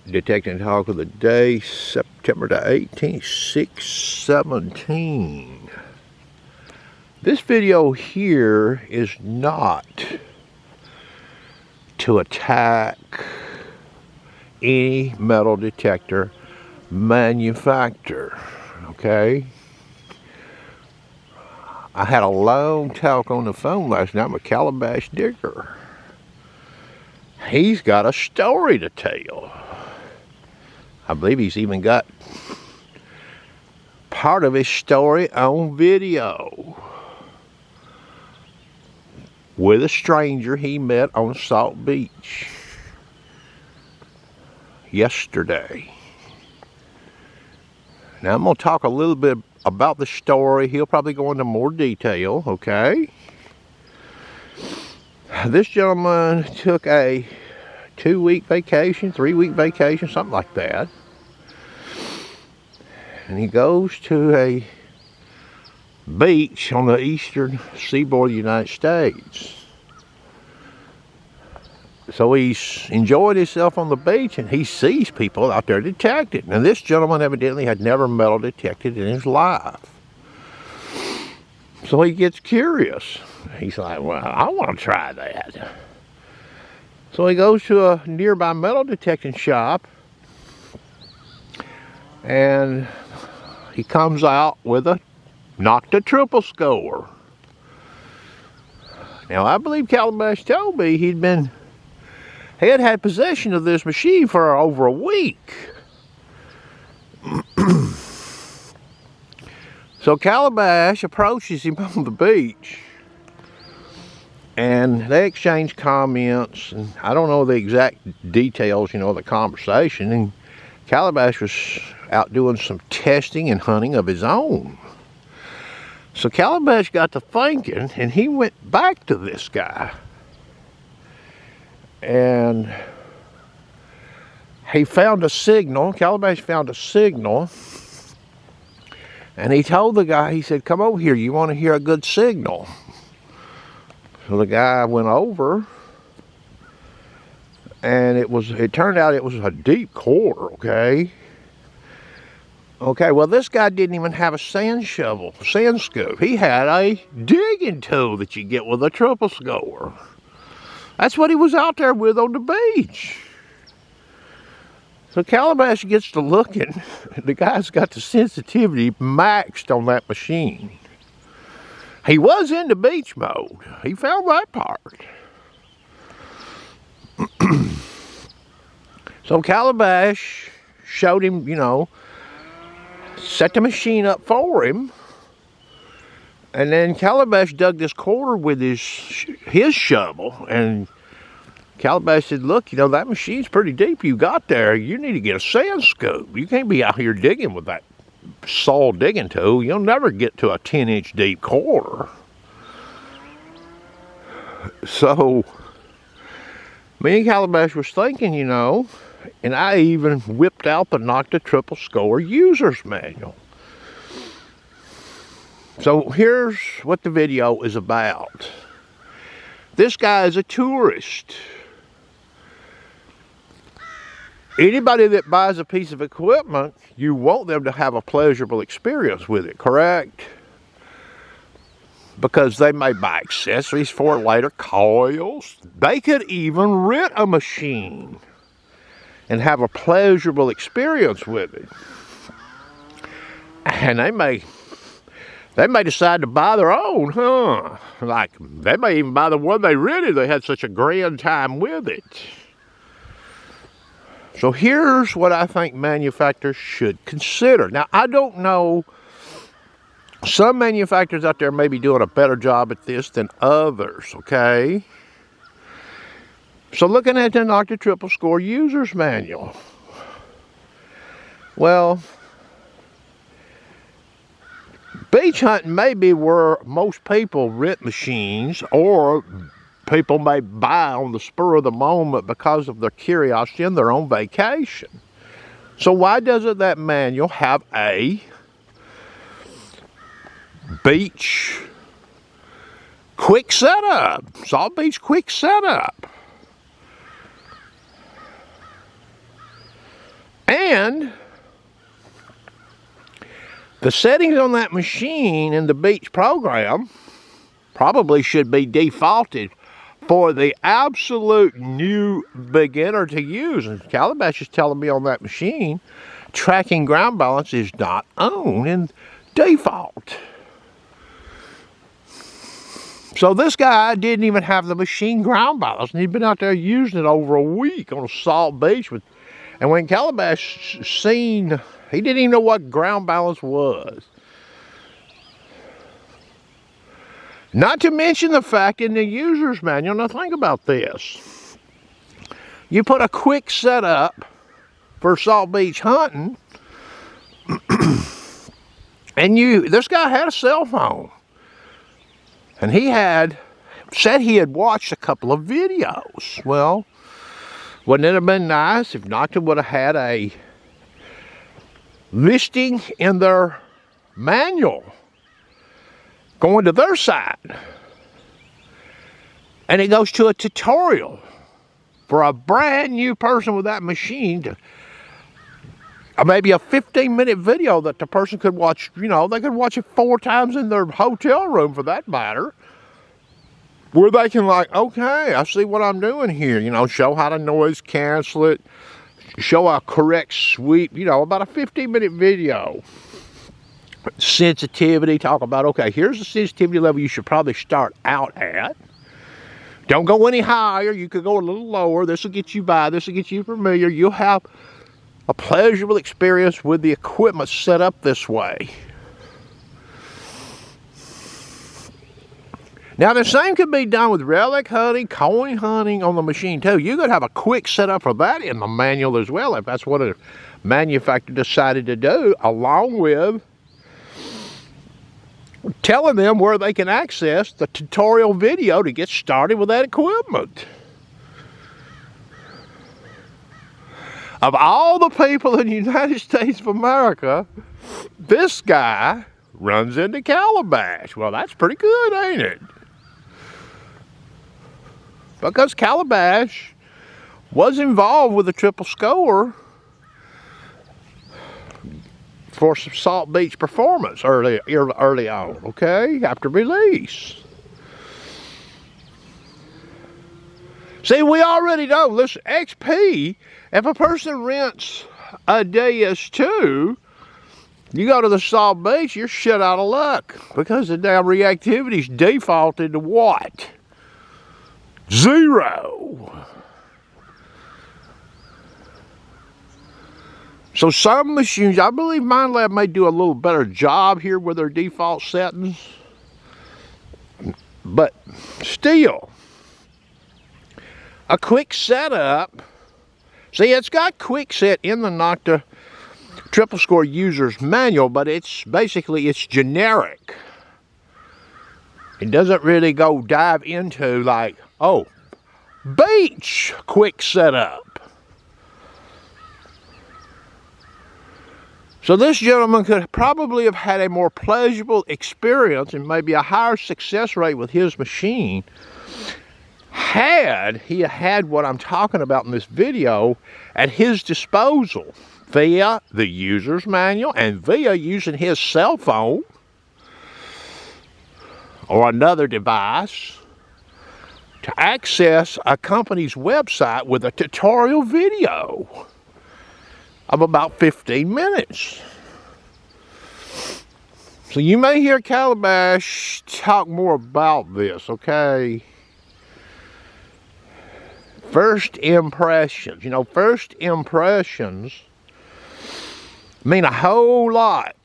Detecting talk of the day, September the 18th, 6/17. This video here is not to attack any metal detector manufacturer, okay? I had a long talk on the phone last night with Calabash Digger. He's got a story to tell. I believe he's even got part of his story on video with a stranger he met on Salt Beach yesterday. Now I'm going to talk a little bit about the story. He'll probably go into more detail, okay? This gentleman took a 2-week vacation, 3-week vacation, something like that. And he goes to a beach on the eastern seaboard of the United States. So he's enjoying himself on the beach and he sees people out there detecting. And this gentleman evidently had never metal detected in his life. So he gets curious. He's like, well, I want to try that. So he goes to a nearby metal detecting shop and he comes out with a knocked a triple score. Now I believe Calabash told me he had had possession of this machine for over a week. So Calabash approaches him on the beach and they exchange comments, and I don't know the exact details, of the conversation, and Calabash was out doing some testing and hunting of his own. So Calabash got to thinking and he went back to this guy. And he found a signal. Calabash found a signal. And he told the guy, he said, come over here, you want to hear a good signal? So the guy went over. And it turned out it was a deep core, okay? Okay, well this guy didn't even have a sand scoop. He had a digging tool that you get with a triple score. That's what he was out there with on the beach. So Calabash gets to looking. The guy's got the sensitivity maxed on that machine. He was in the beach mode. He found that part. So Calabash showed him, set the machine up for him. And then Calabash dug this quarter with his shovel, and Calabash said, look, that machine's pretty deep you got there. You need to get a sand scoop. You can't be out here digging with that saw digging tool. You'll never get to a 10-inch deep quarter. So, me and Calabash was thinking, and I even whipped out the knocked a triple score user's manual. So here's what the video is about. This guy is a tourist. Anybody that buys a piece of equipment, you want them to have a pleasurable experience with it, correct? Because they may buy accessories for it later, coils. They could even rent a machine and have a pleasurable experience with it. And they may decide to buy their own, huh? Like, they may even buy the one they rented. They had such a grand time with it. So here's what I think manufacturers should consider. Now, I don't know. Some manufacturers out there may be doing a better job at this than others, okay? So looking at the knocked a triple score user's manual. Well, beach hunting may be where most people rent machines, or people may buy on the spur of the moment because of their curiosity and their own vacation. So why doesn't that manual have a beach quick setup? Salt Beach quick setup. And the settings on that machine in the Beach program probably should be defaulted for the absolute new beginner to use. And Calabash is telling me on that machine, tracking ground balance is not on in default. So this guy didn't even have the machine ground balance, and he'd been out there using it over a week on a salt beach. And when Calabash seen, he didn't even know what ground balance was. Not to mention the fact in the user's manual, now think about this. You put a quick setup for salt beach hunting, and this guy had a cell phone. And he said he had watched a couple of videos. Well, wouldn't it have been nice if Nocta would have had a listing in their manual going to their site? And it goes to a tutorial for a brand new person with that machine to maybe a 15-minute video that the person could watch. You know, they could watch it 4 times in their hotel room for that matter, where they can like, okay, I see what I'm doing here. You know, show how to noise cancel it, show a correct sweep, you know, about a 15-minute video. Sensitivity, talk about, okay, here's the sensitivity level you should probably start out at. Don't go any higher. You could go a little lower. This will get you by. This will get you familiar. You'll have a pleasurable experience with the equipment set up this way. Now the same could be done with relic hunting, coin hunting on the machine too. You could have a quick setup for that in the manual as well if that's what a manufacturer decided to do, along with telling them where they can access the tutorial video to get started with that equipment. Of all the people in the United States of America, this guy runs into Calabash. Well, that's pretty good, ain't it? Because Calabash was involved with the triple score for some Salt Beach performance early on, okay, after release. See, we already know, listen, XP, if a person rents a DS2, you go to the Salt Beach, you're shit out of luck because the damn reactivity's defaulted to what? 0. So some machines, I believe MindLab may do a little better job here with their default settings, but still, a quick setup. See, it's got quick set in the Nocta triple score user's manual, but it's generic. It doesn't really go dive into like, oh, beach quick setup. So this gentleman could probably have had a more pleasurable experience and maybe a higher success rate with his machine had he had what I'm talking about in this video at his disposal via the user's manual and via using his cell phone or another device to access a company's website with a tutorial video of about 15 minutes. So you may hear Calabash talk more about this, okay? First impressions. You know, first impressions mean a whole lot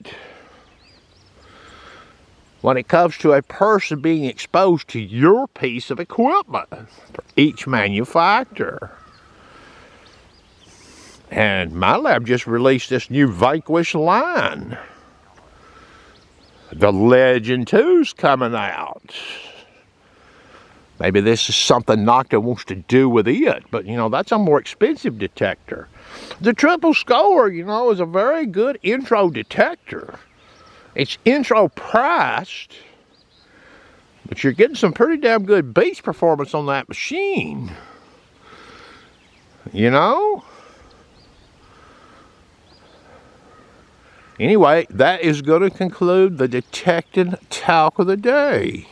when it comes to a person being exposed to your piece of equipment for each manufacturer. And MindLab just released this new Vanquish line. The Legend 2's coming out. Maybe this is something Nocta wants to do with it, but you know, that's a more expensive detector. The triple score, you know, is a very good intro detector. It's intro priced, but you're getting some pretty damn good beach performance on that machine. You know? Anyway, that is going to conclude the detecting talk of the day.